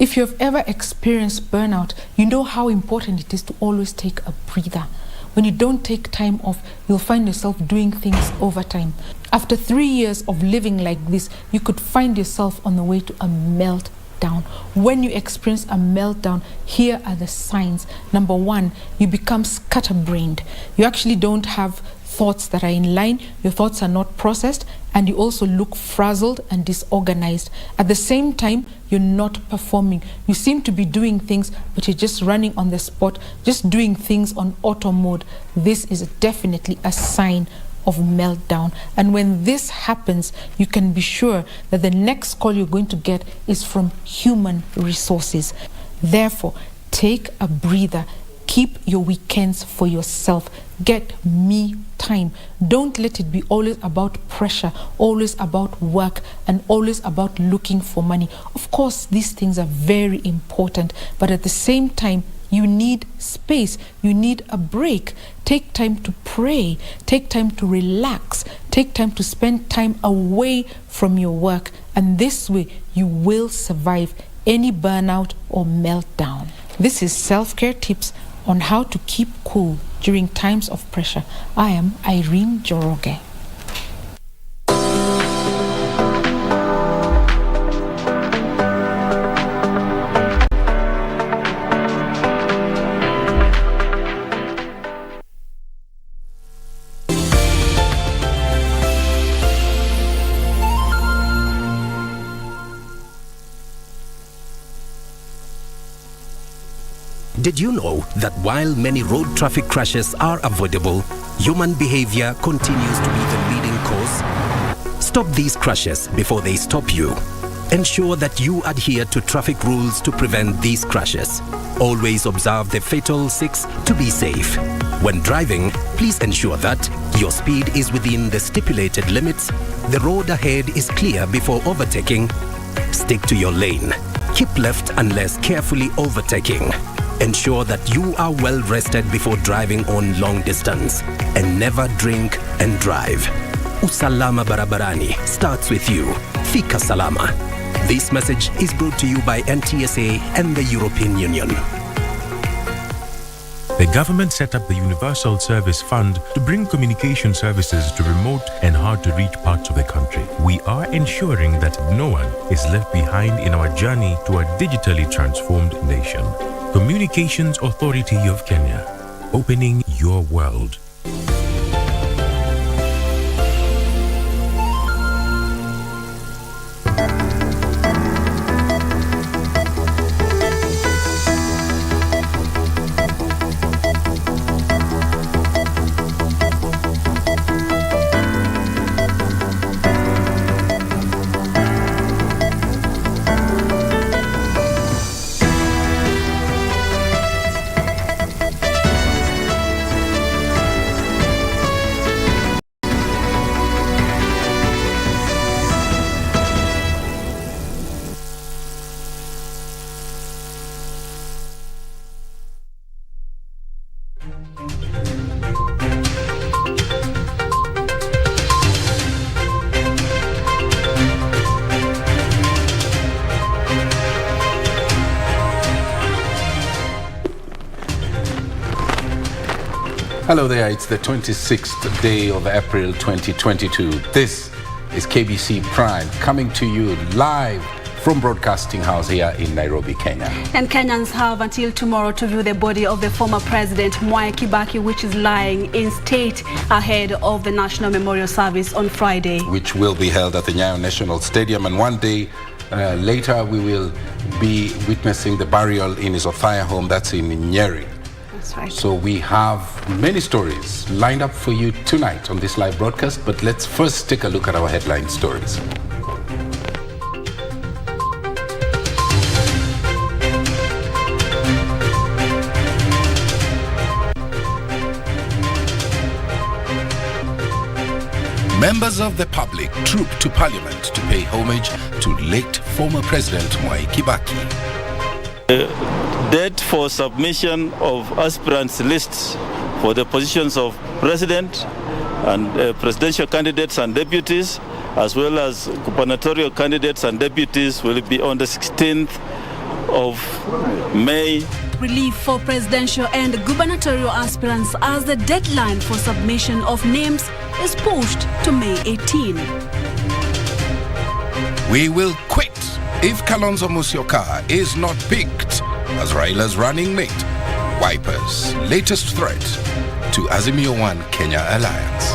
If you have ever experienced burnout, you know how important it is to always take a breather. When you don't take time off, you'll find yourself doing things overtime. After 3 years of living like this, you could find yourself on the way to a meltdown. When you experience a meltdown, here are the signs. Number one, you become scatterbrained. You actually don't have thoughts that are in line, your thoughts are not processed, and you also look frazzled and disorganized. At the same time, you're not performing. You seem to be doing things, but you're just running on the spot, just doing things on auto mode. This is definitely a sign of meltdown. And when this happens, you can be sure that the next call you're going to get is from human resources. Therefore, take a breather. Keep your weekends for yourself. Get me time. Don't let it be always about pressure, always about work, and always about looking for money. Of course, these things are very important, but at the same time, you need space. You need a break. Take time to pray. Take time to relax. Take time to spend time away from your work. And this way, you will survive any burnout or meltdown. This is self-care tips on how to keep cool during times of pressure. I am Irene Joroge. Did you know that while many road traffic crashes are avoidable, human behavior continues to be the leading cause? Stop these crashes before they stop you. Ensure that you adhere to traffic rules to prevent these crashes. Always observe the fatal 6 to be safe. When driving, please ensure that your speed is within the stipulated limits, the road ahead is clear before overtaking, stick to your lane, keep left unless carefully overtaking. Ensure that you are well rested before driving on long distance, and never drink and drive. Usalama barabarani starts with you. Fika salama. This message is brought to you by NTSA and the European Union. The government set up the Universal Service Fund to bring communication services to remote and hard-to-reach parts of the country. We are ensuring that no one is left behind in our journey to a digitally transformed nation. Communications Authority of Kenya, opening your world. Hello there, it's the 26th day of April 2022. This is KBC Prime coming to you live from Broadcasting House here in Nairobi, Kenya. And Kenyans have until tomorrow to view the body of the former president Mboya Kibaki, which is lying in state ahead of the National Memorial Service on Friday, which will be held at the Nyayo National Stadium. And one day later, we will be witnessing the burial in his Othaya home, that's in Nyeri. Right. So we have many stories lined up for you tonight on this live broadcast, but let's first take a look at our headline stories. Members of the public troop to Parliament to pay homage to late former President Mboya Kibaki. Date for submission of aspirants lists for the positions of president and presidential candidates and deputies, as well as gubernatorial candidates and deputies, will be on the 16th of May. Relief for presidential and gubernatorial aspirants as the deadline for submission of names is pushed to May 18. We will quit if Kalonzo Musyoka is not picked as Raila's running mate. Wiper's latest threat to Azimio One Kenya Alliance.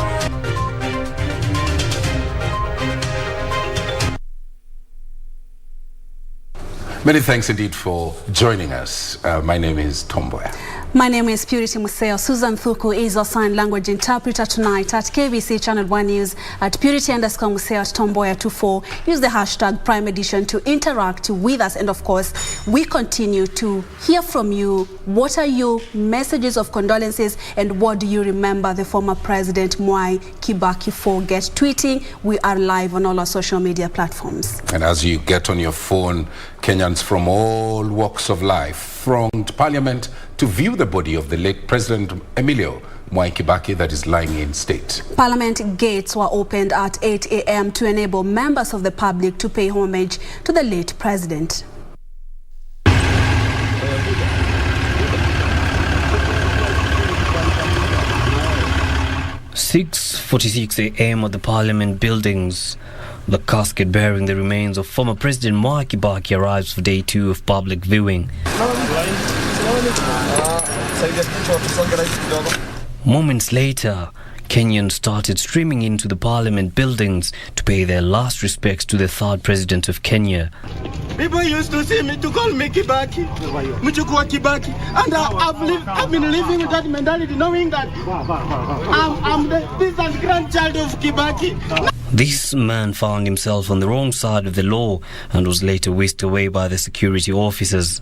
Many thanks indeed for joining us. My name is Mboya. My name is Purity Museo. Susan Thuku is our sign language interpreter tonight at KBC Channel 1 News at Purity_Museo at Mboya24. Use the hashtag Prime Edition to interact with us. And of course, we continue to hear from you. What are your messages of condolences and what do you remember the former President Mwai Kibaki for? Get tweeting. We are live on all our social media platforms. And as you get on your phone, Kenyans from all walks of life thronged Parliament to view the body of the late President Emilio Mwai Kibaki that is lying in state. Parliament gates were opened at 8 a.m. to enable members of the public to pay homage to the late president. 6:46 a.m. at the Parliament buildings. The casket bearing the remains of former President Mwai Kibaki arrives for day 2 of public viewing. Moments later, Kenyans started streaming into the Parliament buildings to pay their last respects to the third President of Kenya. People used to see me to call me Kibaki, Muchukua Kibaki, and I've been living with that mentality, knowing that I'm the distant grandchild of Kibaki. This man found himself on the wrong side of the law and was later whisked away by the security officers.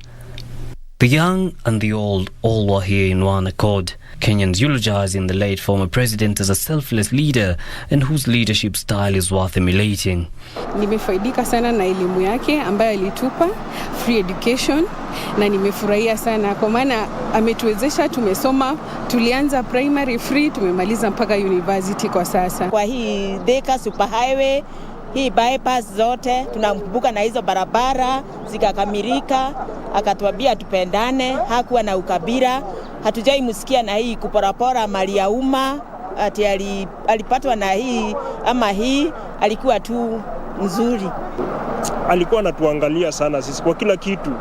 The young and the old all were here in one accord. Kenyans eulogizing the late former president as a selfless leader and whose leadership style is worth emulating. Nimefaidika sana na elimu yake ambayo alitupa, free education, na nimefurahia sana kwa maana ametuwezesha, tumesoma, tulianza primary free, tumemaliza mpaka university kwa sasa. Kwa hii Thika super highway, hii bypass zote tunamkumbuka na hizo barabara zikakamilika, akatuambia tupendane, hakuwa na ukabila. Hatujai msikia na hii kuporapora mali ya umma, ati alipatwa na hii ama hii, alikuwa tu nzuri. Alikuwa anatuangalia sana sisi kwa kila kitu.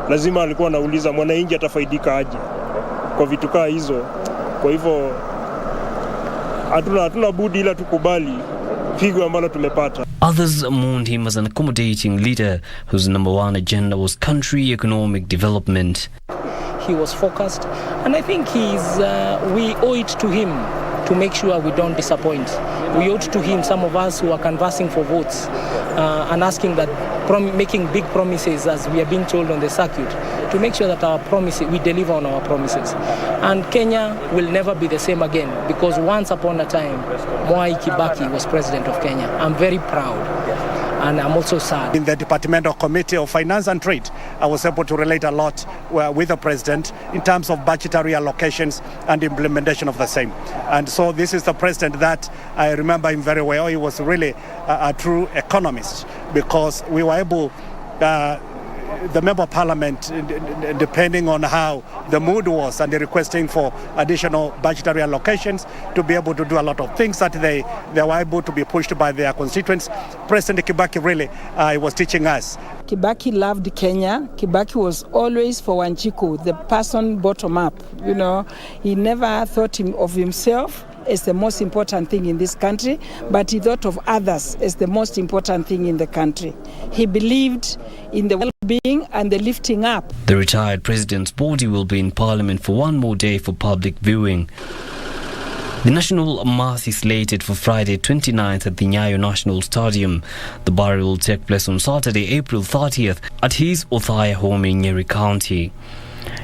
Lazima alikuwa anauliza mwananchi atafaidika aje kwa vitu kama hizo. Kwa hivyo hatuna budi ila tukubali pigo ambalo tumepata. Others mourned him as an accommodating leader whose number one agenda was country economic development. He was focused, and I think we owe it to him to make sure we don't disappoint. We owe it to him, some of us who are canvassing for votes and asking that, making big promises as we are being told on the circuit, to make sure that our promises, we deliver on our promises. And Kenya will never be the same again, because once upon a time, Mwai Kibaki was president of Kenya. I'm very proud. And I'm also sad. In the Departmental Committee of Finance and Trade, I was able to relate a lot with the president in terms of budgetary allocations and implementation of the same. And so this is the president that I remember him very well. He was really a true economist, because we were able, the member of parliament, depending on how the mood was and requesting for additional budgetary allocations, to be able to do a lot of things that they were able to be pushed by their constituents. President Kibaki really was teaching us. Kibaki loved Kenya. Kibaki was always for Wanjiku, the person bottom up. You know, he never thought of himself as the most important thing in this country, but he thought of others as the most important thing in the country. He believed in the well-being and the lifting up. The retired president's body will be in Parliament for one more day for public viewing. The National Mass is slated for Friday 29th at the Nyayo National Stadium. The burial will take place on Saturday, April 30th at his Othaya home in Nyeri County.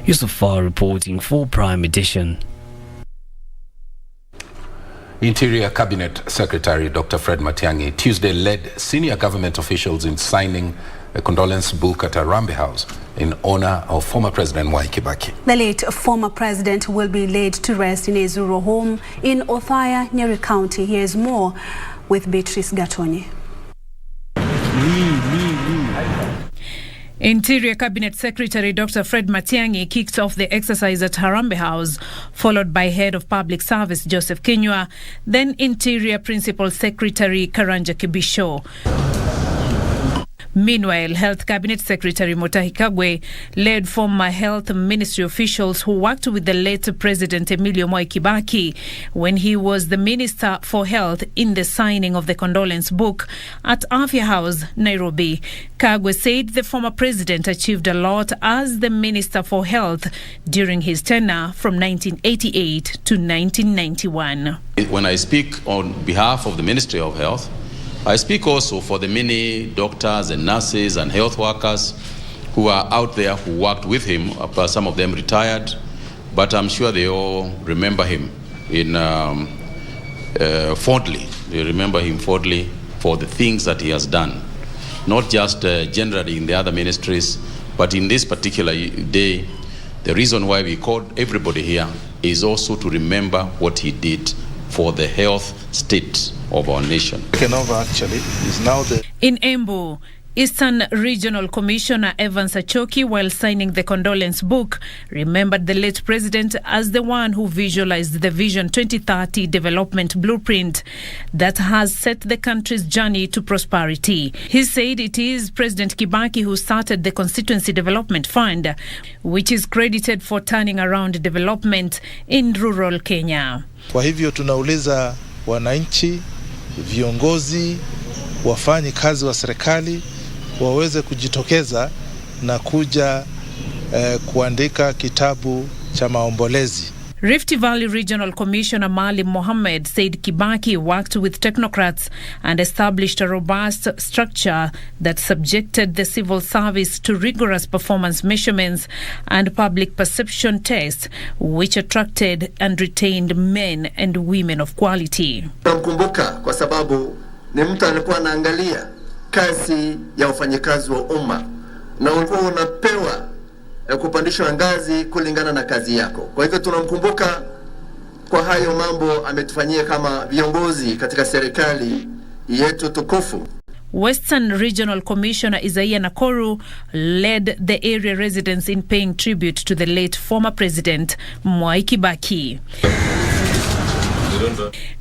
Yusufar reporting for Prime Edition. Interior Cabinet Secretary Dr. Fred Matiang'i Tuesday led senior government officials in signing a condolence book at Harambee House in honor of former President Mwai Kibaki. The late former president will be laid to rest in his rural home in Othaya, Nyeri County. Here's more with Beatrice Gatonyi. Interior Cabinet Secretary Dr. Fred Matiang'i kicked off the exercise at Harambee House, followed by Head of Public Service Joseph Kinyua, then Interior Principal Secretary Karanja Kibisho. Meanwhile, Health Cabinet Secretary Mutahi Kagwe led former Health Ministry officials who worked with the late President Emilio Mwai Kibaki when he was the Minister for Health in the signing of the condolence book at Afya House, Nairobi. Kagwe said the former president achieved a lot as the Minister for Health during his tenure from 1988 to 1991. When I speak on behalf of the Ministry of Health, I speak also for the many doctors and nurses and health workers who are out there who worked with him. Some of them retired, but I'm sure they all remember him fondly. They remember him fondly for the things that he has done, not just generally in the other ministries, but in this particular day. The reason why we called everybody here is also to remember what he did for the health state of our nation. In Embu, Eastern Regional Commissioner Evans Achoki, while signing the condolence book, remembered the late president as the one who visualized the Vision 2030 development blueprint that has set the country's journey to prosperity. He said it is President Kibaki who started the Constituency Development Fund, which is credited for turning around development in rural Kenya. Kwa hivyo tunauliza wananchi, viongozi, wafanyi kazi wa serikali waweze kujitokeza na kuja kuandika kitabu cha maombolezi. Rift Valley Regional Commissioner Maalim Mohammed said Kibaki worked with technocrats and established a robust structure that subjected the civil service to rigorous performance measurements and public perception tests, which attracted and retained men and women of quality. Tunamkumbuka kwa sababu ni mtu alikuwa anaangalia kazi ya wafanyakazi wa umma na ulikuwa unapewa kupandishwa ngazi kulingana na kazi yako. Kwa hivyo tunamkumbuka kwa hayo mambo ametufanyia kama viongozi katika serikali yetu tukufu. Western Regional Commissioner Isaiah Nakoru led the area residents in paying tribute to the late former president Mwai Kibaki.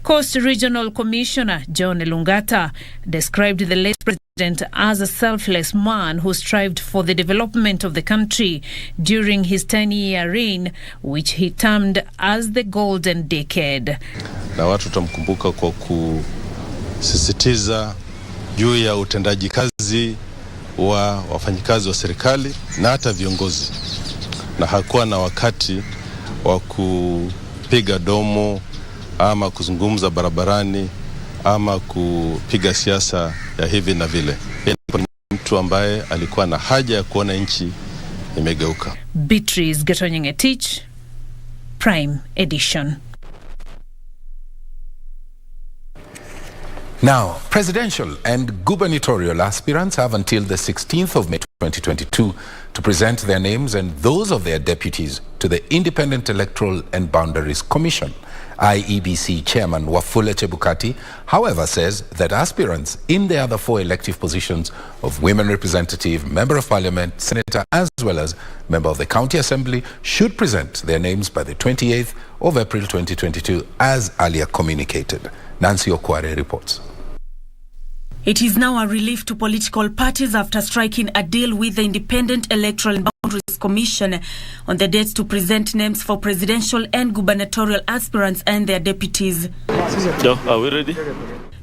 Coast Regional Commissioner John Elungata described the late president as a selfless man who strived for the development of the country during his 10-year reign, which he termed as the golden decade. Na watu tutamkumbuka kwa kusisitiza juu ya utendaji kazi wa wafanyikazi wa serikali na hata viongozi, na hakuwa na wakati wa kupiga domo ama kuzungumza barabarani ama kupiga siasa ya hivi na vile. Ni mtu ambaye alikuwa na haja ya kuona nchi imegeuka. Beatrice Getonyenge-Tich, Prime Edition. Now, presidential and gubernatorial aspirants have until the 16th of May 2022 to present their names and those of their deputies to the Independent Electoral and Boundaries Commission. IEBC Chairman Wafula Chebukati, however, says that aspirants in the other four elective positions of Women Representative, Member of Parliament, Senator, as well as Member of the County Assembly should present their names by the 28th of April 2022 as earlier communicated. Nancy Okware reports. It is now a relief to political parties after striking a deal with the Independent Electoral and Boundaries Commission on the dates to present names for presidential and gubernatorial aspirants and their deputies. Are we ready?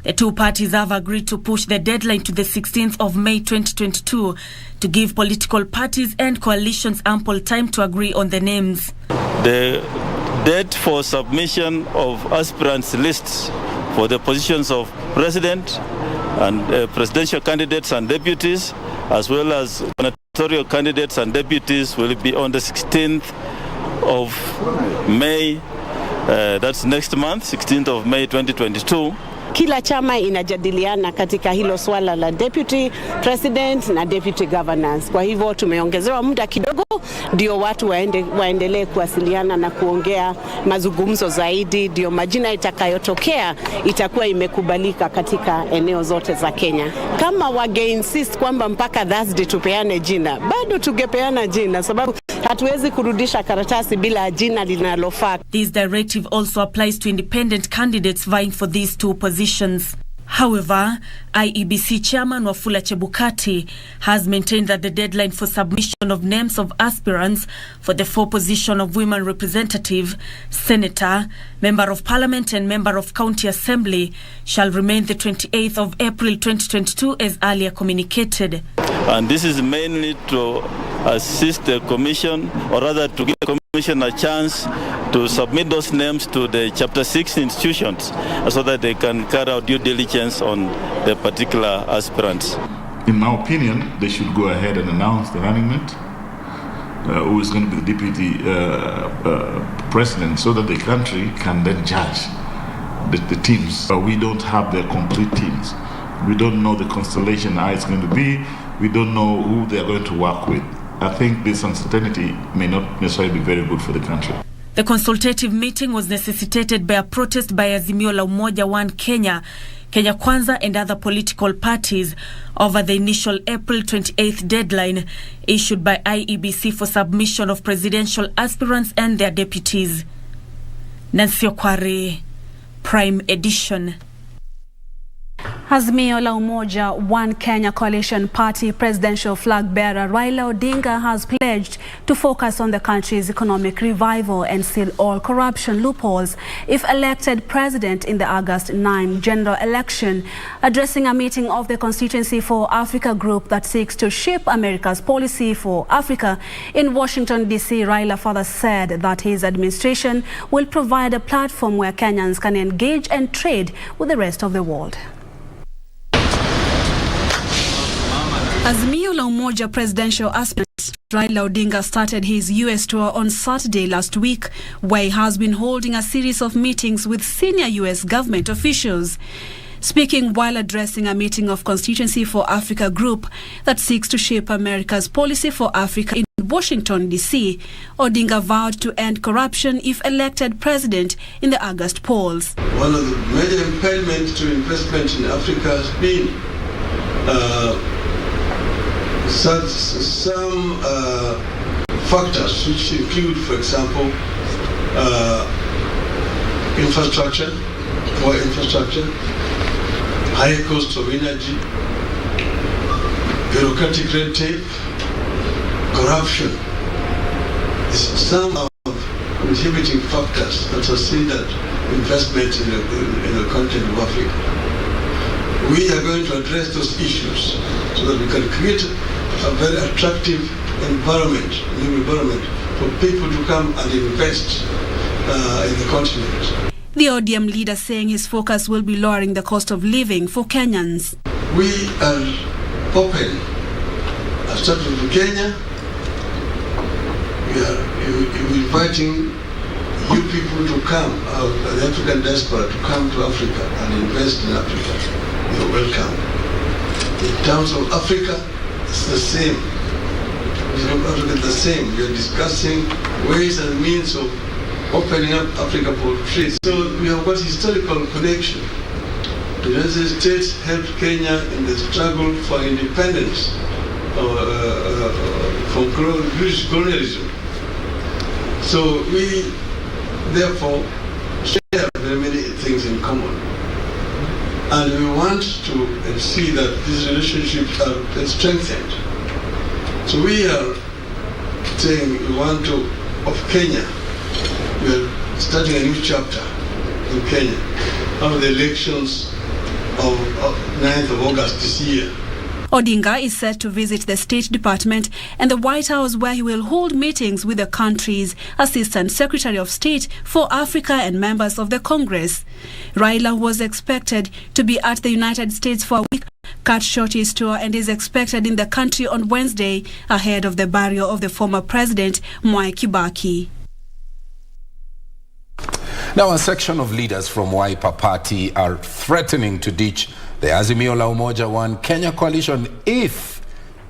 The two parties have agreed to push the deadline to the 16th of May 2022 to give political parties and coalitions ample time to agree on the names. The date for submission of aspirants lists for the positions of president and presidential candidates and deputies, as well as gubernatorial candidates and deputies, will be on the 16th of May. That's next month, 16th of May 2022. kila chama inajadiliana katika hilo swala la deputy president na deputy governors. Kwa hivyo tumeongezewa muda kidogo ndio watu waendelee kuwasiliana na kuongea mazungumzo zaidi, ndio majina itakayotokea itakuwa imekubalika katika eneo zote za Kenya. Kama wage-insist kwamba mpaka Thursday tupeane jina, bado tungepeana jina sababu hatuwezi kurudisha karatasi bila jina linalofaa. This directive also applies to independent candidates vying for these two positions. However, IEBC Chairman Wafula Chebukati has maintained that the deadline for submission of names of aspirants for the 4 position of women representative, senator, member of parliament and member of county assembly shall remain the 28th of April 2022 as earlier communicated. And this is mainly to assist the commission, or rather to give the commission a chance to submit those names to the Chapter 6 institutions so that they can carry out due diligence on the particular aspirants. In my opinion, they should go ahead and announce the running mate, who is going to be the deputy president, so that the country can then judge the teams. We don't have the complete teams. We don't know the constellation how it's going to be. We don't know who they are going to work with. I think this uncertainty may not necessarily be very good for the country. The consultative meeting was necessitated by a protest by Azimio la Umoja One Kenya, Kenya Kwanza and other political parties over the initial April 28th deadline issued by IEBC for submission of presidential aspirants and their deputies. Nancy Okware, Prime Edition. Azimio la Umoja One Kenya Coalition Party presidential flag bearer Raila Odinga has pledged to focus on the country's economic revival and seal all corruption loopholes if elected president in the August 9 general election. Addressing a meeting of the Constituency for Africa group that seeks to shape America's policy for Africa in Washington, D.C., Raila further said that his administration will provide a platform where Kenyans can engage and trade with the rest of the world. Azimio la Umoja presidential aspirant Raila Odinga started his US tour on Saturday last week, where he has been holding a series of meetings with senior US government officials. Speaking while addressing a meeting of Constituency for Africa group that seeks to shape America's policy for Africa in Washington, D.C., Odinga vowed to end corruption if elected president in the August polls. One of the major impediments to investment in Africa has been some factors which include, for example, infrastructure, poor infrastructure, high cost of energy, bureaucratic red tape, corruption. Some of inhibiting factors that have hindered investment in the continent of Africa. We are going to address those issues so that we can create a very attractive environment, new environment for people to come and invest in the continent. The ODM leader saying his focus will be lowering the cost of living for Kenyans. We are open. I've started with Kenya. We are inviting you people to come, the African diaspora, to come to Africa and invest in Africa. You're welcome. In terms of Africa, it's the same. Africa is the same. We are discussing ways and means of opening up Africa for trade. So we have got historical connection. The United States helped Kenya in the struggle for independence from British colonialism. So we therefore share very many things in common. And we want to see that these relationships are strengthened. So we are saying we want to, of Kenya, we are starting a new chapter in Kenya after the elections of 9th of August this year. Odinga is set to visit the State Department and the White House, where he will hold meetings with the country's Assistant Secretary of State for Africa and members of the Congress. Raila was expected to be at the United States for a week, cut short his tour, and is expected in the country on Wednesday ahead of the burial of the former president, Mwai Kibaki. Now, a section of leaders from Wiper Party are threatening to ditch the Azimio la Umoja One Kenya coalition if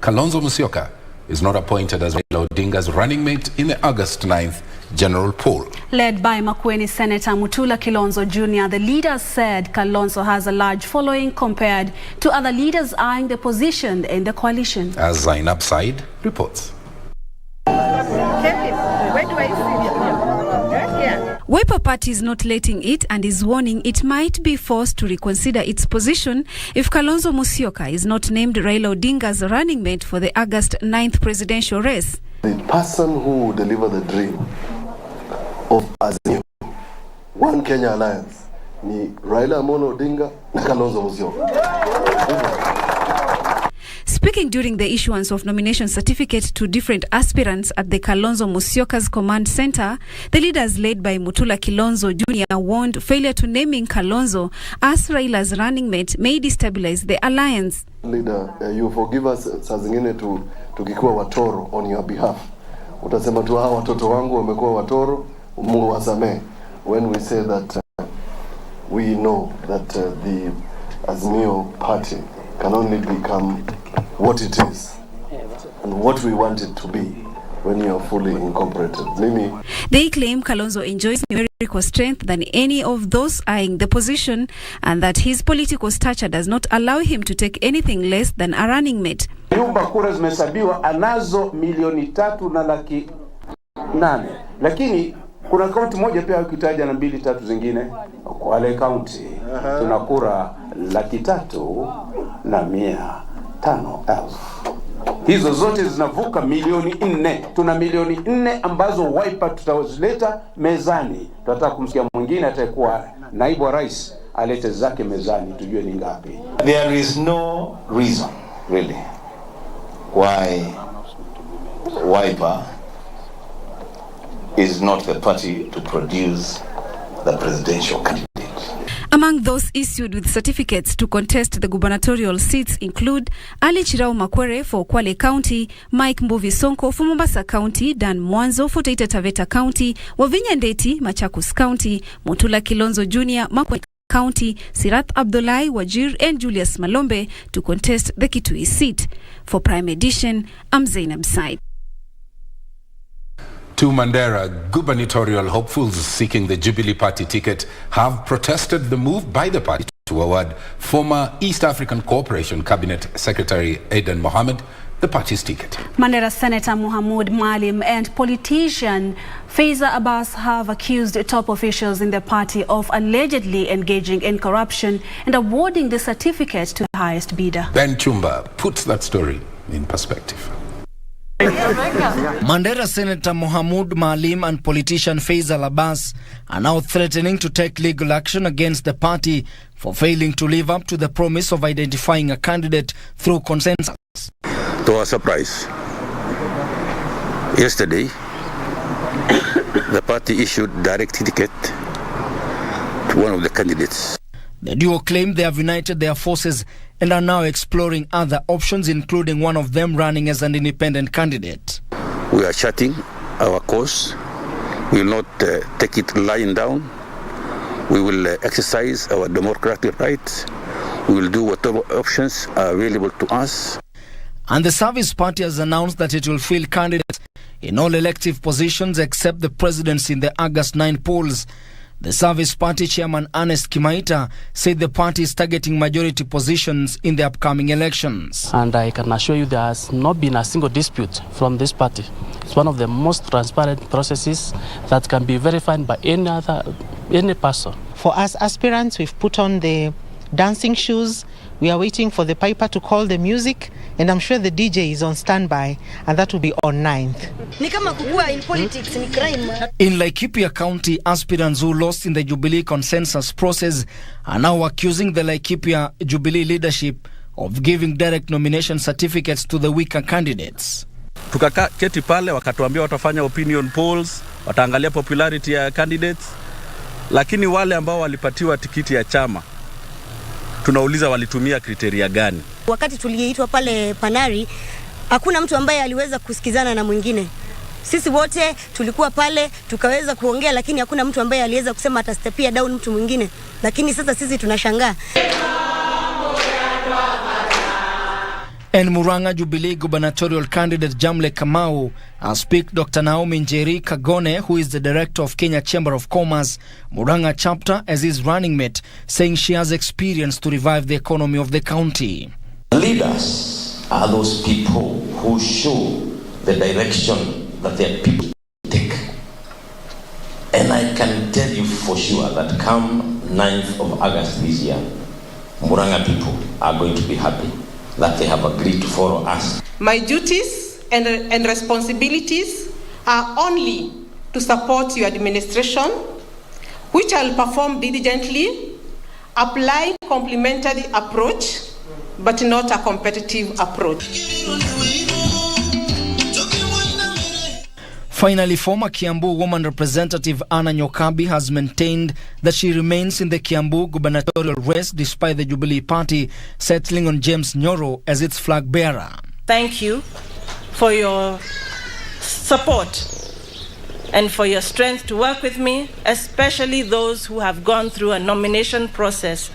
Kalonzo Musyoka is not appointed as Raila Odinga's running mate in the August 9th general poll. Led by Makueni Senator Mutula Kilonzo Jr., the leaders said Kalonzo has a large following compared to other leaders eyeing the position in the coalition. As Zainab Said reports. Wiper Party is not letting it and is warning it might be forced to reconsider its position if Kalonzo Musyoka is not named Raila Odinga's running mate for the August 9th presidential race. The person who will deliver the dream of Azimio One Kenya Alliance ni Raila Amolo Odinga na Kalonzo Musyoka. Speaking during the issuance of nomination certificate to different aspirants at the Kalonzo Musyoka's command center, the leaders led by Mutula Kilonzo Jr. warned failure to naming Kalonzo as Raila's running mate may destabilize the alliance. Leader, you forgive us saa zingine tukikuwa watoro on your behalf. Utasema tu hawa watoto wangu wamekuwa watoro, Mungu wasamee. When we say that we know that the Azimio party can only become what it is and what we want it to be when you are fully incorporated. They claim Kalonzo enjoys numerical strength than any of those eyeing the position and that his political stature does not allow him to take anything less than a running mate. Nyumba kura zimehesabiwa anazo 3.8 million, lakini kuna kaunti moja pia ukitaja na 2-3 zingine. Kwa wale kaunti tuna kura 305,000. Hizo zote zinavuka 4,000,000. Tuna 4,000,000 ambazo Wiper tutazileta mezani. Tunataka kumsikia mwingine atakuwa naibu wa rais alete zake mezani tujue ni ngapi. There is no reason really why Wiper is not the party to produce the presidential candidate. Among those issued with certificates to contest the gubernatorial seats include Ali Chirau Makwere for Kwale County, Mike Mbuvi Sonko for Mombasa County, Dan Mwanzo for Taita Taveta County, Wavinya Ndeti, Machakos County, Mutula Kilonzo Jr., Makwene County, Sirath Abdullahi, Wajir and Julius Malombe to contest the Kitui seat. For Prime Edition, I'm Zainab Said. Two Mandera gubernatorial hopefuls seeking the Jubilee Party ticket have protested the move by the party to award former East African Cooperation Cabinet Secretary Aden Mohamed the party's ticket. Mandera Senator Mohamud Maalim and politician Faiza Abbas have accused top officials in the party of allegedly engaging in corruption and awarding the certificate to the highest bidder. Ben Chumba puts that story in perspective. Mandera Senator Mohamud Maalim and politician Faisal Abbas are now threatening to take legal action against the party for failing to live up to the promise of identifying a candidate through consensus. To our surprise, yesterday, the party issued direct ticket to one of the candidates. The duo claim they have united their forces and are now exploring other options, including one of them running as an independent candidate. We are charting our course. We will not take it lying down. We will exercise our democratic rights. We will do whatever options are available to us. And the Service Party has announced that it will field candidates in all elective positions except the presidency in the August 9 polls. The Service Party chairman Ernest Kimaita said the party is targeting majority positions in the upcoming elections. And I can assure you there has not been a single dispute from this party. It's one of the most transparent processes that can be verified by any person. For us aspirants, we've put on the dancing shoes. We are waiting for the piper to call the music, and I'm sure the DJ is on standby, and that will be on 9th. In Laikipia County, aspirants who lost in the Jubilee consensus process are now accusing the Laikipia Jubilee leadership of giving direct nomination certificates to the weaker candidates. Tukaketi pale wakatuambia watafanya opinion polls, wataangalia popularity ya candidates, lakini wale ambao walipatiwa tikiti ya chama tunauliza walitumia kriteria gani? Wakati tuliitwa pale Panari, hakuna mtu ambaye aliweza kusikizana na mwingine. Sisi wote tulikuwa pale tukaweza kuongea, lakini hakuna mtu ambaye aliweza kusema atastepia down mtu mwingine. Lakini sasa sisi tunashangaa. And Muranga Jubilee gubernatorial candidate Jamle Kamau has picked Dr. Naomi Njeri Kagone, who is the director of Kenya Chamber of Commerce, Muranga chapter, as his running mate, saying she has experience to revive the economy of the county. Leaders are those people who show the direction that their people take. And I can tell you for sure that come 9th of August this year, Muranga people are going to be happy that they have agreed to follow us. My duties and responsibilities are only to support your administration, which I'll perform diligently, apply complementary approach, but not a competitive approach. Finally, former Kiambu woman representative Anna Nyokabi has maintained that she remains in the Kiambu gubernatorial race despite the Jubilee Party settling on James Nyoro as its flag bearer. Thank you for your support and for your strength to work with me, especially those who have gone through a nomination process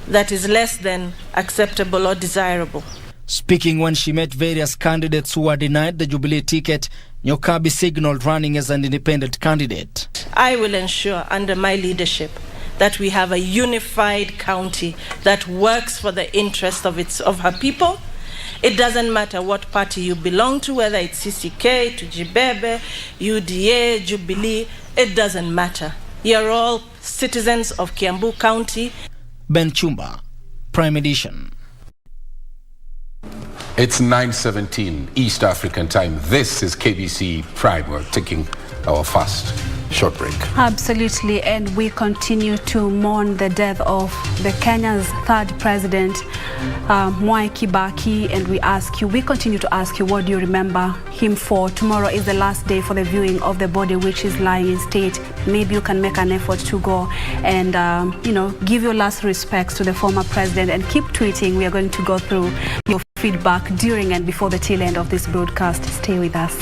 that is less than acceptable or desirable. Speaking when she met various candidates who were denied the Jubilee ticket, Nyokabi signaled running as an independent candidate. I will ensure under my leadership that we have a unified county that works for the interest of her people. It doesn't matter what party you belong to, whether it's CCK, Tujibebe, UDA, Jubilee, it doesn't matter. You're all citizens of Kiambu County. Ben Chumba, Prime Edition. It's 9:17 East African time. This is KBC Prime. We're taking our first short break. Absolutely, and we continue to mourn the death of the Kenya's third president, Mwai Kibaki, and we continue to ask you, what do you remember him for? Tomorrow is the last day for the viewing of the body, which is lying in state. Maybe you can make an effort to go and, give your last respects to the former president and keep tweeting. We are going to go through your feedback during and before the tail end of this broadcast. Stay with us.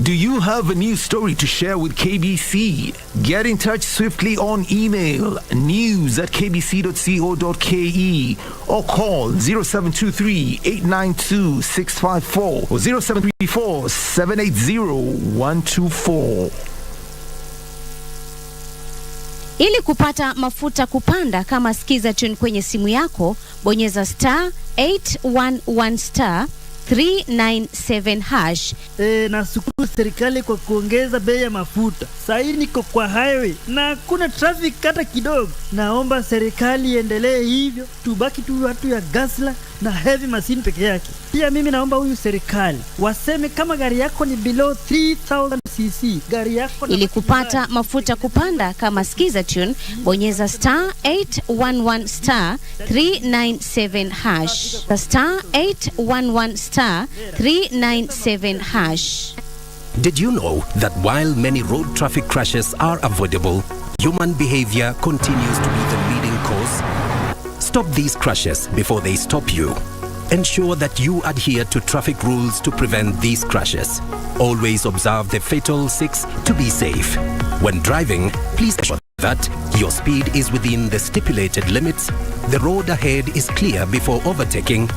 Do you have a news story to share with KBC? Get in touch swiftly on email news@kbc.co.ke or call 0723-892-654 or 0734-780-124. Ili kupata mafuta kupanda kama skiza tune kwenye simu yako, bonyeza *811 397 hash. Nashukuru serikali kwa kuongeza bei ya mafuta. Sasa niko kwa highway na hakuna traffic hata kidogo. Naomba serikali iendelee hivyo, tubaki tu watu ya gasla na heavy machine peke yake. Pia mimi naomba huyu serikali waseme kama gari yako ni below 3000 cc, gari yako ili kupata mafuta kupanda kama skiza tune, bonyeza *811 397 hash. *811 397 hash. Did you know that while many road traffic crashes are avoidable, human behavior continues to be the leading cause? Stop these crashes before they stop you. Ensure that you adhere to traffic rules to prevent these crashes. Always observe the fatal 6 to be safe. When driving, please ensure that your speed is within the stipulated limits, the road ahead is clear before overtaking,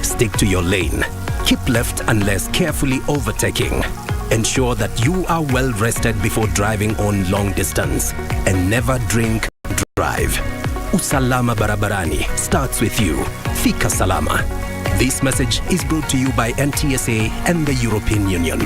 stick to your lane, keep left unless carefully overtaking. Ensure that you are well rested before driving on long distance, and never drink and drive. Usalama barabarani starts with you. Fika salama. This message is brought to you by NTSA and the European Union.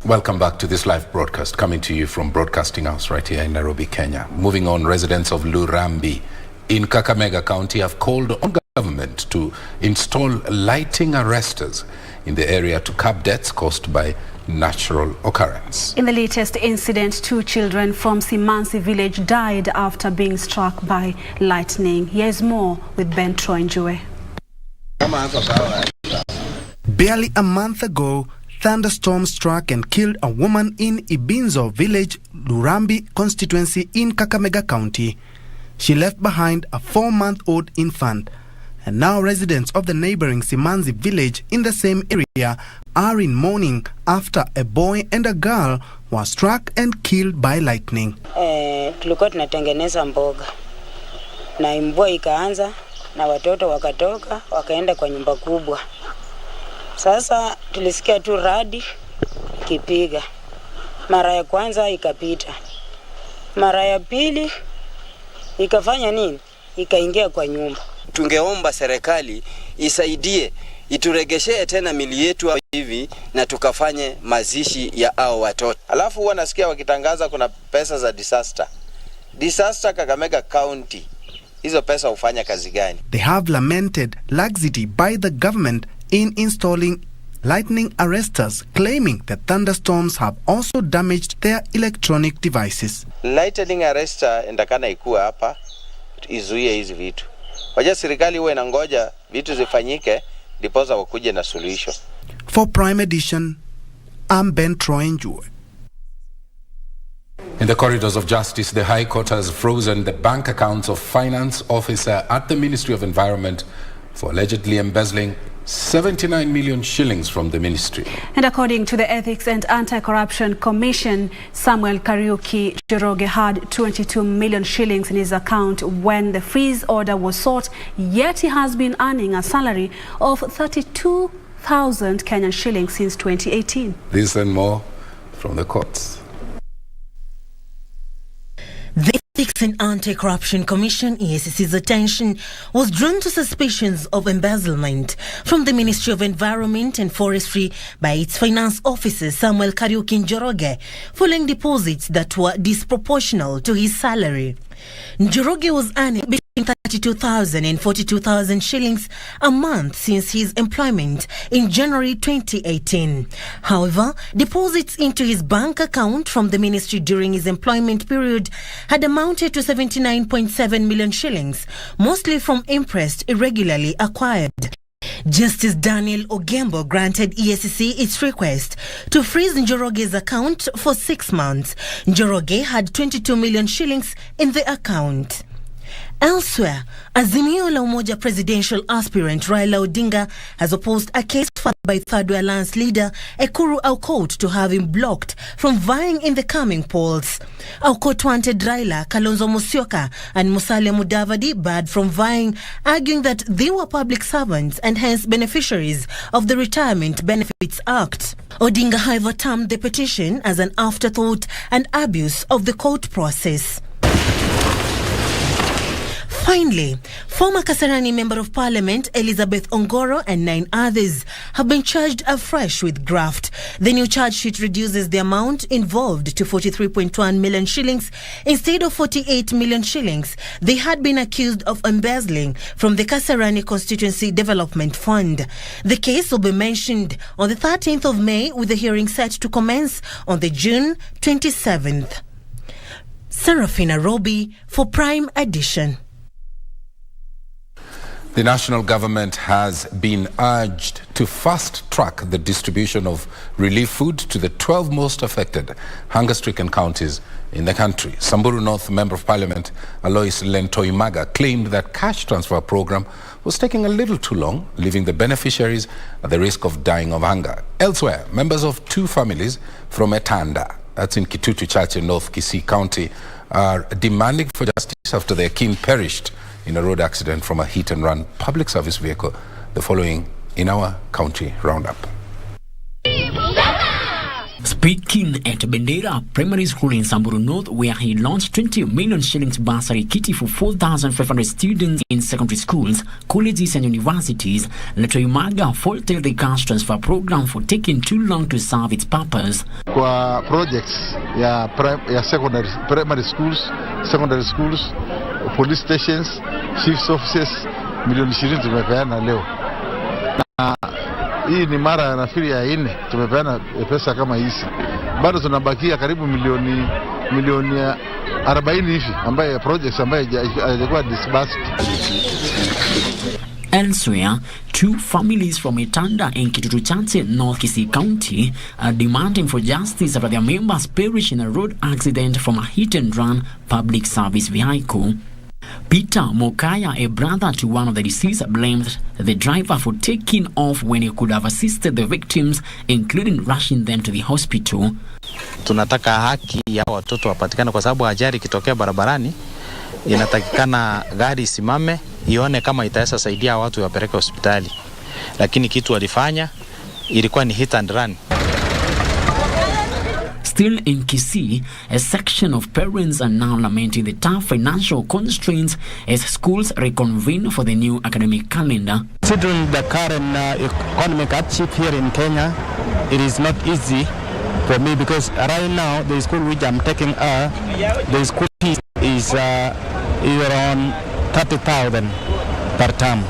Welcome back to this live broadcast coming to you from Broadcasting House right here in Nairobi, Kenya. Moving on, residents of Lurambi in Kakamega County have called on government to install lighting arresters in the area to curb deaths caused by natural occurrence. In the latest incident, 2 children from Simansi village died after being struck by lightning. Here's more with Ben Troinjue. Barely a month ago, thunderstorm struck and killed a woman in Ibinzo village, Lurambi constituency in Kakamega County. She left behind a 4-month-old infant, and now residents of the neighboring Simanzi village in the same area are in mourning after a boy and a girl were struck and killed by lightning. Tulikuwa tunatengeneza mboga na mvua ikaanza na watoto wakatoka wakaenda kwa nyumba kubwa. Sasa tulisikia tu radi kipiga. Mara ya kwanza ikapita. Mara ya pili ikafanya nini? Ikaingia kwa nyumba. Tungeomba serikali isaidie ituregeshee tena mili yetu hivi na tukafanye mazishi ya hao watoto. Alafu huwa nasikia wakitangaza kuna pesa za disaster Kakamega County. Hizo pesa hufanya kazi gani? They have lamented laxity by the government in installing lightning arresters, claiming that thunderstorms have also damaged their electronic devices. Lightning arrester endakana ikuwa hapa izuie hizi vitu. Waja serikali huwa inangoja vitu zifanyike ndiposa wakuje na solution. For Prime Edition, I'm Ben Troinjue. In the corridors of justice, the High Court has frozen the bank accounts of finance officer at the Ministry of Environment for allegedly embezzling 79 million shillings from the ministry. And according to the Ethics and Anti-Corruption Commission, Samuel Kariuki Njoroge had 22 million shillings in his account when the freeze order was sought, yet he has been earning a salary of 32,000 Kenyan shillings since 2018. This and more from the courts. The Ethics and Anti-Corruption Commission EACC's attention was drawn to suspicions of embezzlement from the Ministry of Environment and Forestry by its finance officer Samuel Kariuki Njoroge, following deposits that were disproportional to his salary. Njoroge was earning between 32,000 and 42,000 shillings a month since his employment in January 2018. However, deposits into his bank account from the ministry during his employment period had amounted to 79.7 million shillings, mostly from interest irregularly acquired. Justice Daniel Ogembo granted EACC its request to freeze Njoroge's account for 6 months. Njoroge had 22 million shillings in the account. Elsewhere, Azimio la Umoja presidential aspirant Raila Odinga has opposed a case filed by Third Way Alliance leader Ekuru Aukot to have him blocked from vying in the coming polls. Aukot wanted Raila, Kalonzo Musyoka and Musalia Mudavadi barred from vying, arguing that they were public servants and hence beneficiaries of the Retirement Benefits Act. Odinga, however, termed the petition as an afterthought and abuse of the court process. Finally, former Kasarani Member of Parliament Elizabeth Ongoro and 9 others have been charged afresh with graft. The new charge sheet reduces the amount involved to 43.1 million shillings instead of 48 million shillings they had been accused of embezzling from the Kasarani Constituency Development Fund. The case will be mentioned on the 13th of May with the hearing set to commence on the June 27th. Serafina Robi for Prime Edition. The national government has been urged to fast-track the distribution of relief food to the 12 most affected hunger-stricken counties in the country. Samburu North Member of Parliament Alois Lentoimaga claimed that cash transfer program was taking a little too long, leaving the beneficiaries at the risk of dying of hunger. Elsewhere, members of 2 families from Etanda, that's in Kitutu Church in North Kisii County, are demanding for justice after their kin perished in a road accident from a hit-and-run public service vehicle. The following in our county roundup. Speaking at Bendera Primary School in Samburu North, where he launched 20 million shillings bursary kitty for 4,500 students in secondary schools, colleges and universities, Letoimaga faulted the cash transfer program for taking too long to serve its purpose. Kwa projects ya primary schools, secondary schools, police stations, chief's offices, milioni 20 tumepeana leo. Na hii ni mara nafikiri ya 4 tumepeana pesa kama hizi. Bado tunabakia karibu milioni 40 hivi ambaye projects ambaye hajakuwa disbursed. Elsewhere, 2 families from Itanda and Kitutuchate, North Kisii County, are demanding for justice after their members perished in a road accident from a hit-and-run public service vehicle. Peter Mokaya, a brother to one of the deceased, blamed the driver for taking off when he could have assisted the victims, including rushing them to the hospital. Tunataka haki ya watoto wapatikane kwa sababu ajali ikitokea barabarani inatakikana gari isimame ione kama itaweza saidia watu wapeleke hospitali. Lakini kitu walifanya ilikuwa ni hit and run. Still in Kisii, a section of parents are now lamenting the tough financial constraints as schools reconvene for the new academic calendar. Considering the current economic hardship here in Kenya, it is not easy for me because right now the school which I'm taking the school fees is around 30,000 per term.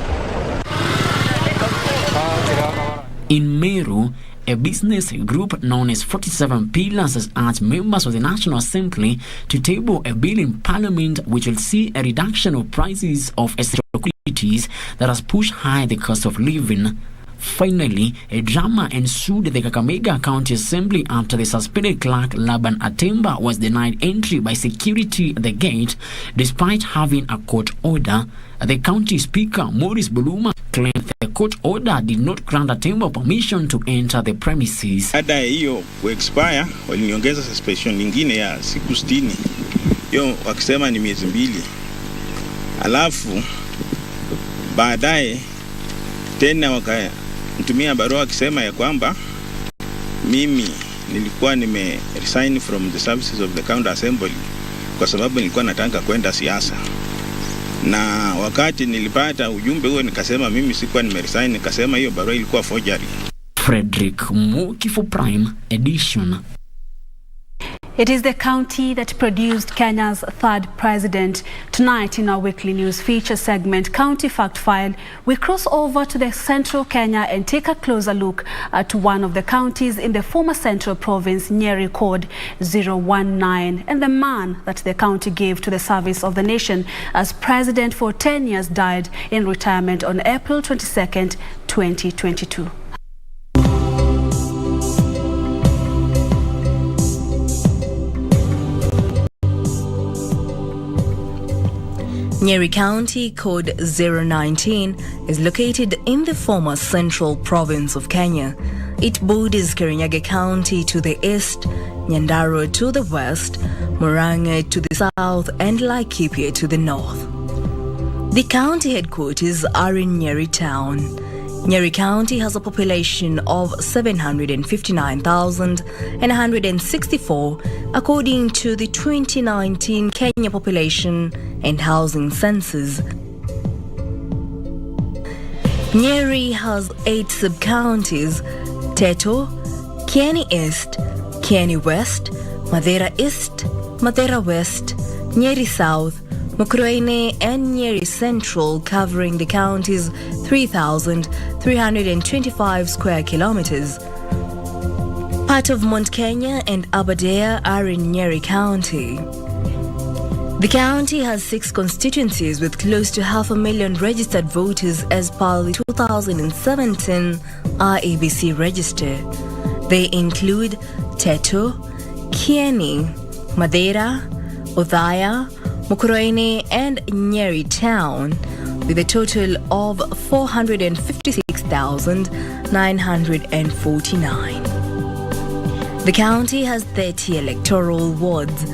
In Meru, a business group known as 47 Pillars has asked members of the National Assembly to table a bill in Parliament which will see a reduction of prices of essential commodities that has pushed high the cost of living. Finally, a drama ensued at the Kakamega County Assembly after the suspended clerk Laban Atemba was denied entry by security at the gate despite having a court order. The county speaker Maurice Buluma claimed the court order did not grant Atemba permission to enter the premises. Baada ya hiyo kuexpire waliniongeza suspension nyingine ya siku 60. Hiyo wakisema ni miezi 2. Alafu baadaye tena wakanitumia barua akisema ya kwamba mimi nilikuwa resign from the services of the county assembly kwa sababu nilikuwa nataka kwenda siasa. Na wakati nilipata ujumbe huo nikasema mimi sikuwa resign, nikasema hiyo barua ilikuwa forgery. Frederick Muki for Prime Edition. It is the county that produced Kenya's third president. Tonight in our weekly news feature segment, County Fact File, we cross over to the central Kenya and take a closer look at one of the counties in the former central province, Nyeri Code 019, and the man that the county gave to the service of the nation as president for 10 years died in retirement on April 22nd, 2022. Nyeri County Code 019 is located in the former central province of Kenya. It borders Kirinyaga County to the east, Nyandarua to the west, Murang'a to the south, and Laikipia to the north. The county headquarters are in Nyeri town. Nyeri County has a population of 759,164 according to the 2019 Kenya Population and Housing Census. Nyeri has 8 sub-counties: Teto, Kieni East, Kieni West, Madera East, Madera West, Nyeri South, Mukurweini and Nyeri Central, covering the county's 3,325 square kilometers. Part of Mount Kenya and Aberdare are in Nyeri County. The county has 6 constituencies with close to 500,000 registered voters as per the 2017 IEBC register. They include Teto, Kieni, Madera, Othaya, Mukurweini and Nyeri Town, with a total of 456,949. The county has 30 electoral wards.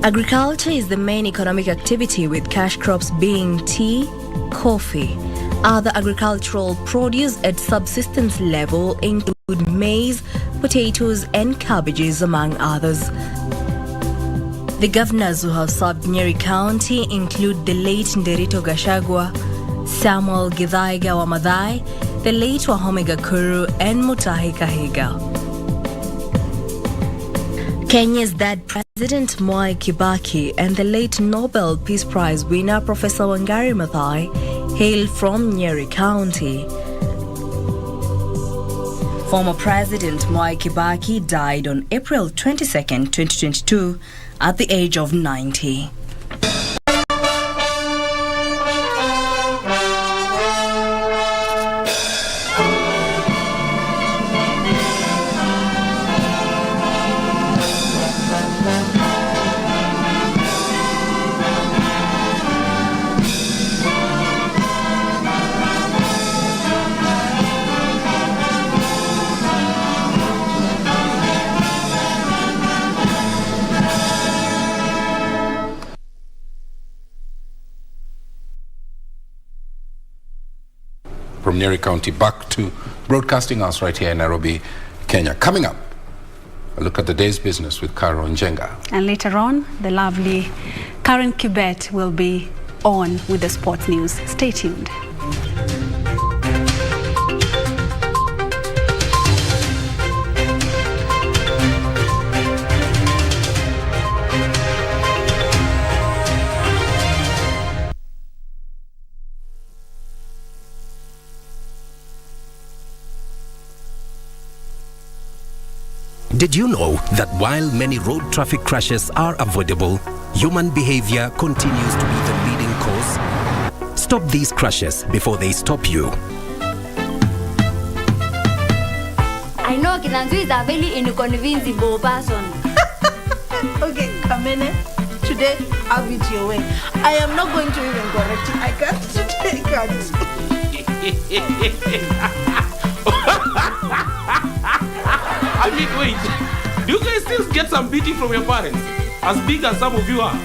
Agriculture is the main economic activity, with cash crops being tea, coffee. Other agricultural produce at subsistence level include include maize, potatoes, and cabbages, among others. The governors who have served Nyeri County include the late Nderito Gachagua, Samuel Githaiga wa Mathai, the late Wahome Gakuru, and Mutahi Kahiga. Kenya's dead President Mwai Kibaki and the late Nobel Peace Prize winner Professor Wangari Maathai hail from Nyeri County. Former President Mwai Kibaki died on April 22, 2022 at the age of 90. From Nyeri County back to Broadcasting House right here in Nairobi, Kenya. Coming up, a look at the day's business with Carol Njenga. And later on, the lovely Karen Kibet will be on with the sports news. Stay tuned. Did you know that while many road traffic crashes are avoidable, human behavior continues to be the leading cause? Stop these crashes before they stop you. I know Kinanzu is a very inconceivable person. Okay, Kamene, today I'll be your way. I am not going to even correct you. I can't take I mean, wait, do you guys still get some beating from your parents? As big as some of you are.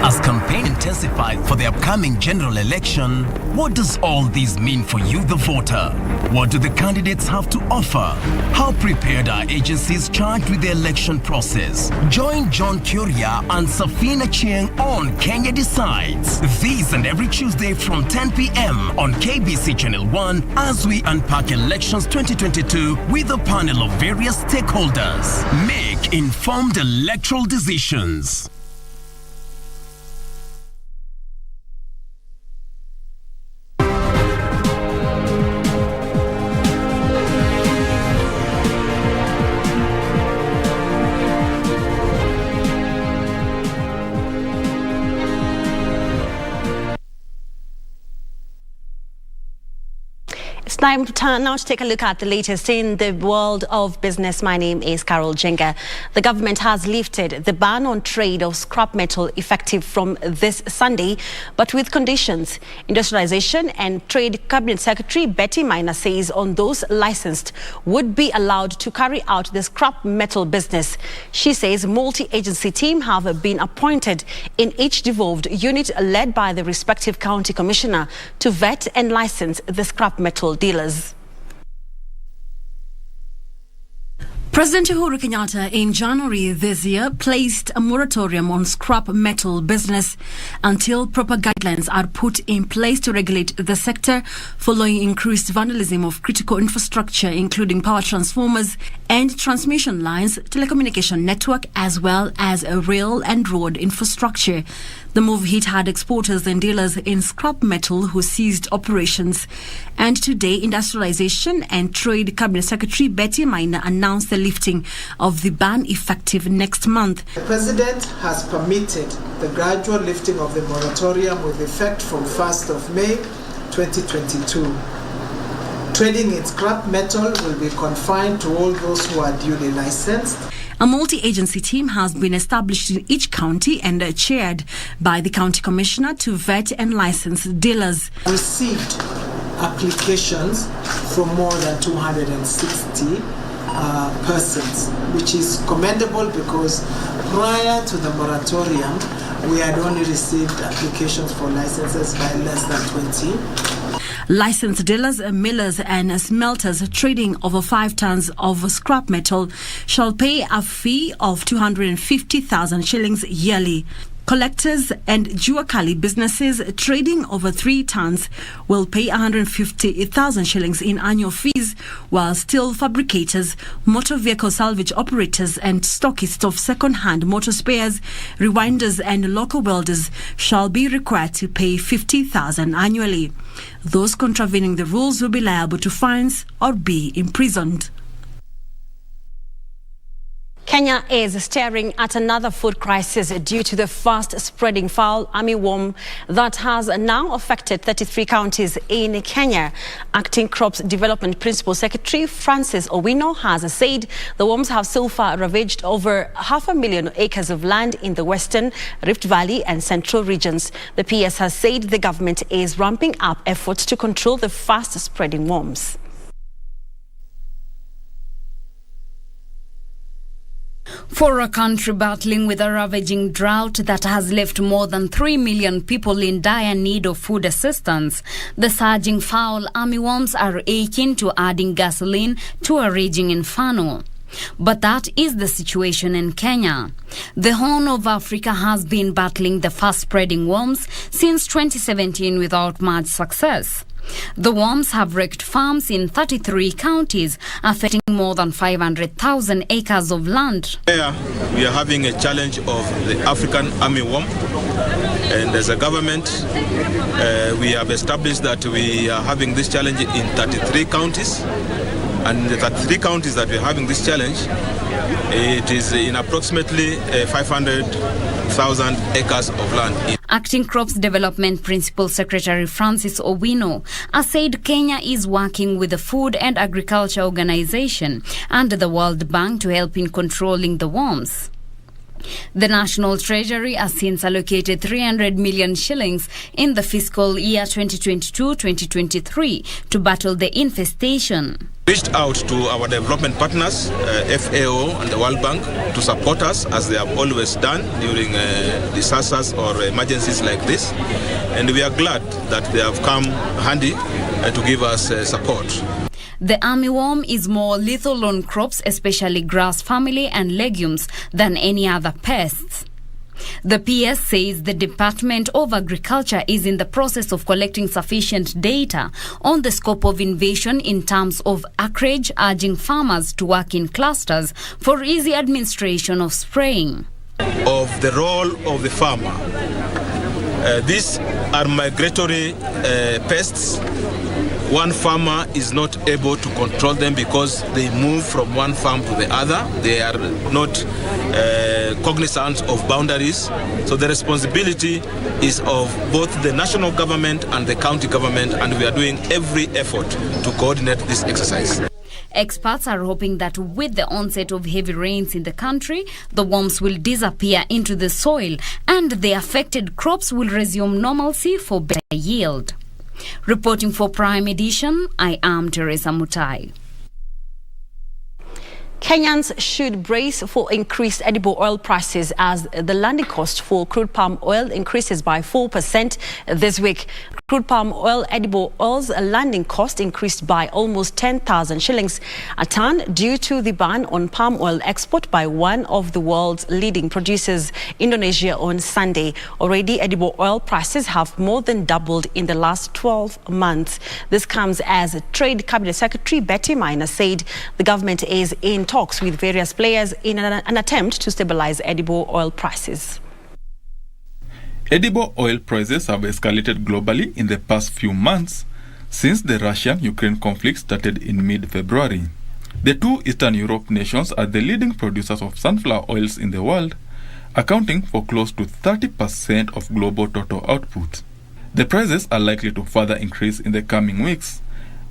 As campaign intensifies for the upcoming general election, what does all this mean for you, the voter? What do the candidates have to offer? How prepared are agencies charged with the election process? Join John Kuria and Safina Chieng on Kenya Decides. This and every Tuesday from 10 p.m. on KBC Channel 1 as we unpack elections 2022 with a panel of various stakeholders. Make informed electoral decisions. Time to turn now to take a look at the latest in the world of business. My name is Carol Njenga. The government has lifted the ban on trade of scrap metal effective from this Sunday, but with conditions. Industrialization and Trade Cabinet Secretary Betty Maina says on those licensed would be allowed to carry out the scrap metal business. She says multi-agency team have been appointed in each devolved unit led by the respective county commissioner to vet and license the scrap metal dealers. President Uhuru Kenyatta in January this year placed a moratorium on scrap metal business until proper guidelines are put in place to regulate the sector following increased vandalism of critical infrastructure including power transformers and transmission lines, telecommunication network as well as rail and road infrastructure. The move hit hard exporters and dealers in scrap metal who ceased operations. And today, Industrialization and Trade Cabinet Secretary Betty Maina announced the lifting of the ban effective next month. The President has permitted the gradual lifting of the moratorium with effect from 1st of May 2022. Trading in scrap metal will be confined to all those who are duly licensed. A multi-agency team has been established in each county and chaired by the county commissioner to vet and license dealers. Received applications from more than 260 persons, which is commendable because prior to the moratorium, we had only received applications for licenses by less than 20. Licensed dealers, millers and smelters trading over 5 tons of scrap metal shall pay a fee of 250,000 shillings yearly. Collectors and Juakali businesses trading over 3 tons will pay 150,000 shillings in annual fees, while steel fabricators, motor vehicle salvage operators and stockists of second-hand motor spares, rewinders and local welders shall be required to pay 50,000 annually. Those contravening the rules will be liable to fines or be imprisoned. Kenya is staring at another food crisis due to the fast-spreading fowl armyworm that has now affected 33 counties in Kenya. Acting Crops Development Principal Secretary Francis Owino has said the worms have so far ravaged over 500,000 acres of land in the Western, Rift Valley and Central regions. The PS has said the government is ramping up efforts to control the fast-spreading worms. For a country battling with a ravaging drought that has left more than 3 million people in dire need of food assistance, the surging fowl armyworms are akin to adding gasoline to a raging inferno. But that is the situation in Kenya. The Horn of Africa has been battling the fast-spreading worms since 2017 without much success. The worms have wrecked farms in 33 counties, affecting more than 500,000 acres of land. Here we are having a challenge of the African armyworm, and as a government we have established that we are having this challenge in 33 counties, and the 33 counties that we are having this challenge, it is in approximately 500,000 acres of land. Acting Crops Development Principal Secretary Francis Owino has said Kenya is working with the Food and Agriculture Organization and the World Bank to help in controlling the worms. The National Treasury has since allocated 300 million shillings in the fiscal year 2022-2023 to battle the infestation. Reached out to our development partners, FAO and the World Bank, to support us as they have always done during disasters or emergencies like this. And we are glad that they have come handy to give us support. The armyworm is more lethal on crops, especially grass family and legumes, than any other pests. The PS says the Department of Agriculture is in the process of collecting sufficient data on the scope of invasion in terms of acreage, urging farmers to work in clusters for easy administration of spraying. Of the role of the farmer. These are migratory pests. One farmer is not able to control them because they move from one farm to the other. They are not cognizant of boundaries. So the responsibility is of both the national government and the county government, and we are doing every effort to coordinate this exercise. Experts are hoping that with the onset of heavy rains in the country, the worms will disappear into the soil and the affected crops will resume normalcy for better yield. Reporting for Prime Edition, I am Teresa Mutai. Kenyans should brace for increased edible oil prices as the landing cost for crude palm oil increases by 4% this week. Crude palm oil edible oil's landing cost increased by almost 10,000 shillings a ton due to the ban on palm oil export by one of the world's leading producers, Indonesia, on Sunday. Already, edible oil prices have more than doubled in the last 12 months. This comes as Trade Cabinet Secretary Betty Maina said the government is in talks with various players in an attempt to stabilize edible oil prices. Edible oil prices have escalated globally in the past few months since the Russian-Ukraine conflict started in mid-February. The two Eastern Europe nations are the leading producers of sunflower oils in the world, accounting for close to 30% of global total output. The prices are likely to further increase in the coming weeks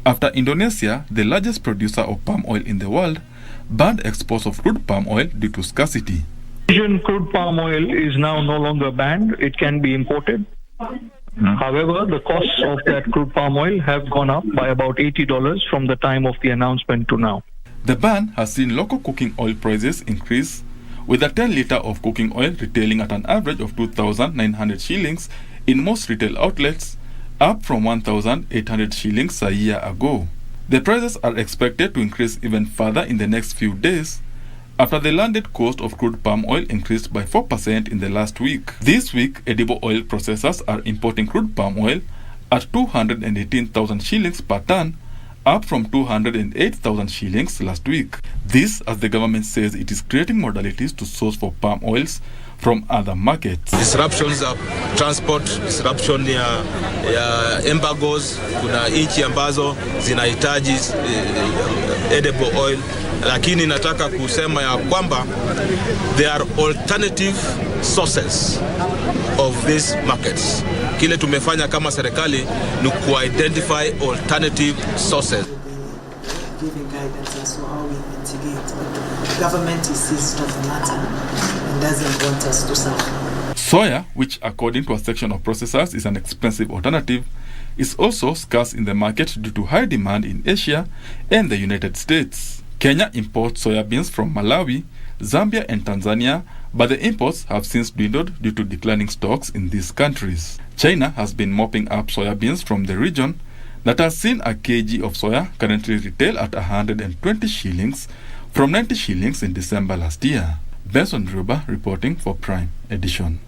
after Indonesia, the largest producer of palm oil in the world, banned exports of crude palm oil due to scarcity. Asian crude palm oil is now no longer banned. It can be imported. However, the costs of that crude palm oil have gone up by about $80 from the time of the announcement to now. The ban has seen local cooking oil prices increase, with a 10 litre of cooking oil retailing at an average of 2,900 shillings in most retail outlets, up from 1,800 shillings a year ago. The prices are expected to increase even further in the next few days, after the landed cost of crude palm oil increased by 4% in the last week. This week, edible oil processors are importing crude palm oil at 218,000 shillings per ton, up from 208,000 shillings last week. This as the government says it is creating modalities to source for palm oils from other markets. Disruptions of transport, disruption ya embargoes, kuna nchi ambazo zinahitaji edible oil, lakini nataka kusema ya kwamba there are alternative sources of these markets. Kile tumefanya kama serikali ni ku-identify alternative sources. Giving guidance as to how we mitigate, but the government is seized of the matter and doesn't want us to suffer. Soya, which according to a section of processors is an expensive alternative, is also scarce in the market due to high demand in Asia and the United States. Kenya imports soybeans from Malawi, Zambia and Tanzania, but the imports have since dwindled due to declining stocks in these countries. China has been mopping up soybeans from the region that has seen a kg of soya currently retail at 120 shillings from 90 shillings in December last year. Benson Ruba reporting for Prime Edition.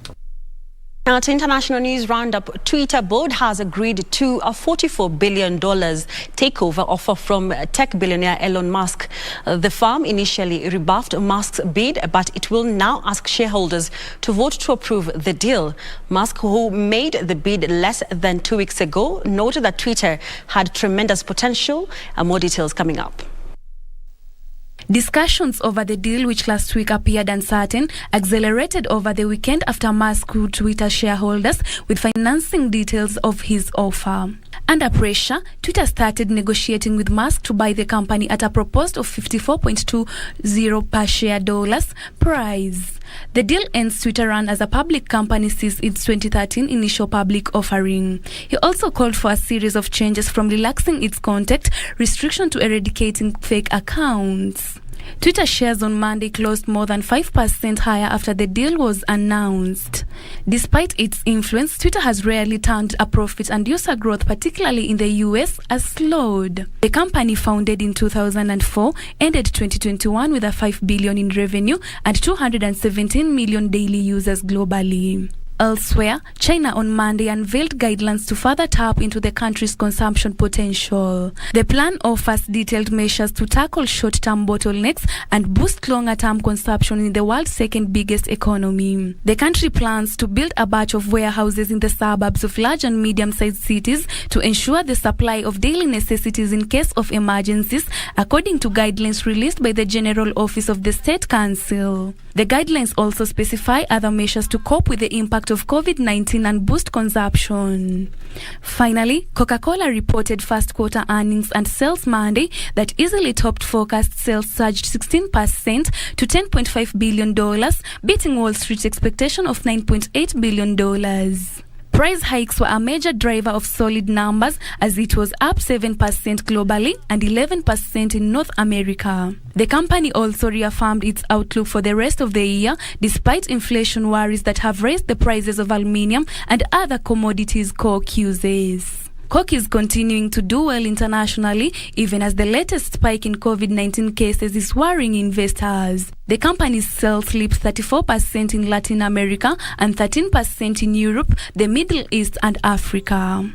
Now to international news roundup, Twitter board has agreed to a $44 billion takeover offer from tech billionaire Elon Musk. The firm initially rebuffed Musk's bid, but it will now ask shareholders to vote to approve the deal. Musk, who made the bid less than 2 weeks ago, noted that Twitter had tremendous potential. More details coming up. Discussions over the deal, which last week appeared uncertain, accelerated over the weekend after Musk would Twitter shareholders with financing details of his offer. Under pressure, Twitter started negotiating with Musk to buy the company at a proposed of $54.20 per share dollars price. The deal ends Twitter run as a public company since its 2013 initial public offering. He also called for a series of changes, from relaxing its contact restriction to eradicating fake accounts. Twitter shares on Monday closed more than 5% higher after the deal was announced. Despite its influence, Twitter has rarely turned a profit, and user growth, particularly in the US, has slowed. The company, founded in 2004, ended 2021 with a $5 billion in revenue and 217 million daily users globally. Elsewhere, China on Monday unveiled guidelines to further tap into the country's consumption potential. The plan offers detailed measures to tackle short-term bottlenecks and boost longer-term consumption in the world's second biggest economy. The country plans to build a batch of warehouses in the suburbs of large and medium-sized cities to ensure the supply of daily necessities in case of emergencies, according to guidelines released by the General Office of the State Council. The guidelines also specify other measures to cope with the impact of COVID-19 and boost consumption. Finally, Coca-Cola reported first quarter earnings and sales Monday that easily topped forecast. Sales surged 16% to $10.5 billion, beating Wall Street's expectation of $9.8 billion. Price hikes were a major driver of solid numbers, as it was up 7% globally and 11% in North America. The company also reaffirmed its outlook for the rest of the year, despite inflation worries that have raised the prices of aluminium and other commodities. Coke uses. Coke is continuing to do well internationally, even as the latest spike in COVID-19 cases is worrying investors. The company's sales leaped 34% in Latin America and 13% in Europe, the Middle East and Africa.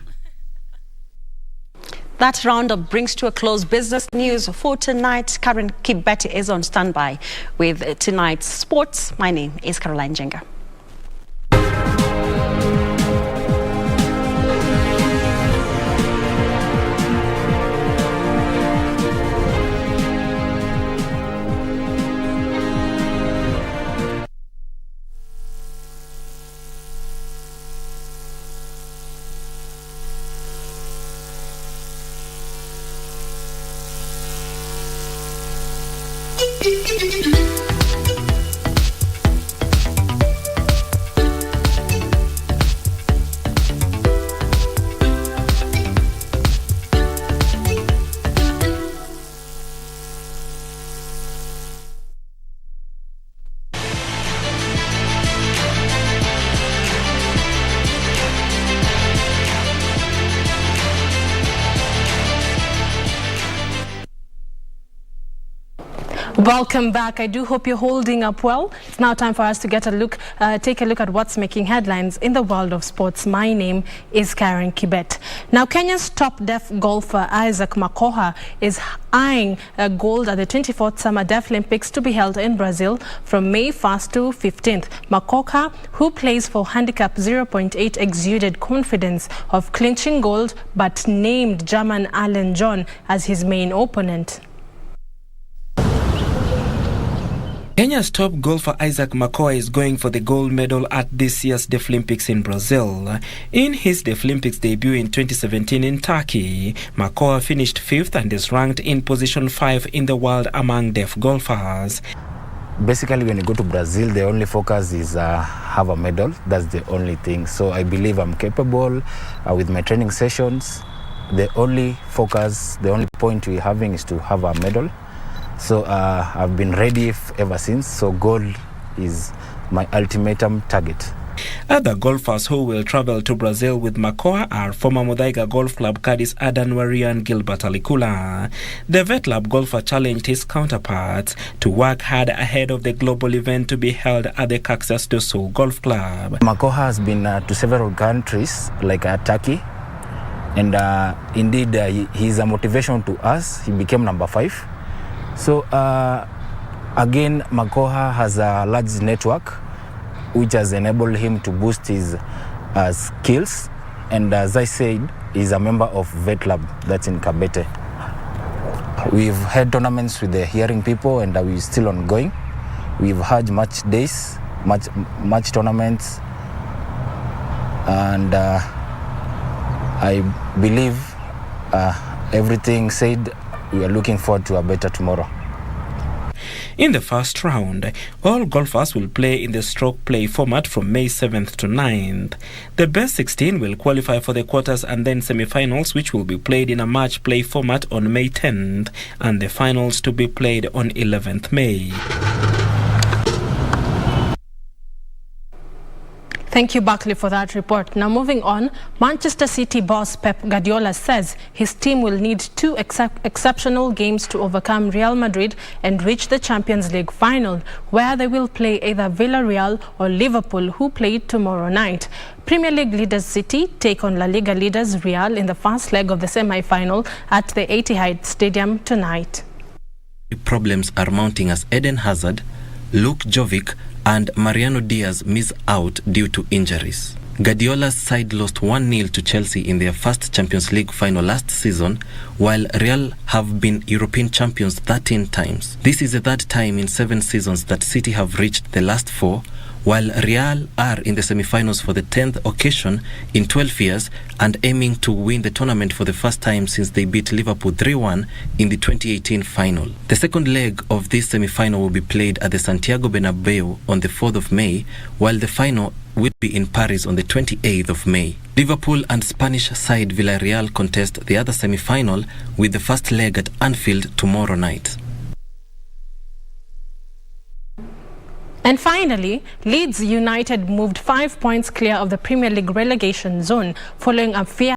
That roundup brings to a close business news for tonight. Karen Kibeti is on standby with tonight's sports. My name is Caroline Jenga. Welcome back. I do hope you're holding up well. It's now time for us to take a look at what's making headlines in the world of sports. My name is Karen Kibet. Now, Kenya's top deaf golfer Isaac Makoha is eyeing gold at the 24th Summer Deaf Olympics to be held in Brazil from May 1st to 15th. Makoha, who plays for handicap 0.8, exuded confidence of clinching gold but named German Alan John as his main opponent. Kenya's top golfer Isaac Makoha is going for the gold medal at this year's Deaf Olympics in Brazil. In his Deaf Olympics debut in 2017 in Turkey, Makoha finished 5th and is ranked in position 5 in the world among deaf golfers. Basically, when you go to Brazil, the only focus is have a medal. That's the only thing. So I believe I'm capable with my training sessions. The only focus, the only point we're having is to have a medal. So I've been ready ever since, so gold is my ultimatum target. Other golfers who will travel to Brazil with Makoha are former Muthaiga Golf Club caddies Adan Waria and Gilbert Alikula. The Vet Lab golfer challenged his counterparts to work hard ahead of the global event to be held at the Cactus do Sul Golf Club. Makoha has been to several countries like Turkey, and indeed he's a motivation to us. He became number 5. So again, Makoha has a large network which has enabled him to boost his skills, and as I said, he's a member of Vet Lab that's in Kabete. We've had tournaments with the hearing people, and we're still ongoing. We've had match days, match tournaments, and I believe everything said, we are looking forward to a better tomorrow. In the first round, all golfers will play in the stroke play format from May 7th to 9th. The best 16 will qualify for the quarters and then semi-finals, which will be played in a match play format on May 10th, and the finals to be played on 11th May. Thank you, Buckley, for that report. Now, moving on, Manchester City boss Pep Guardiola says his team will need 2 exceptional games to overcome Real Madrid and reach the Champions League final, where they will play either Villarreal or Liverpool, who play tomorrow night. Premier League leaders City take on La Liga leaders Real in the first leg of the semi-final at the Etihad Stadium tonight. Problems are mounting as Eden Hazard, Luke Jovic and Mariano Diaz miss out due to injuries. Guardiola's side lost 1-0 to Chelsea in their first Champions League final last season, while Real have been European champions 13 times. This is the 3rd time in 7 seasons that City have reached the last 4, while Real are in the semi-finals for the 10th occasion in 12 years and aiming to win the tournament for the first time since they beat Liverpool 3-1 in the 2018 final. The second leg of this semi-final will be played at the Santiago Bernabeu on the 4th of May, while the final will be in Paris on the 28th of May. Liverpool and Spanish side Villarreal contest the other semi-final, with the first leg at Anfield tomorrow night. And finally, Leeds United moved 5 points clear of the Premier League relegation zone following a fair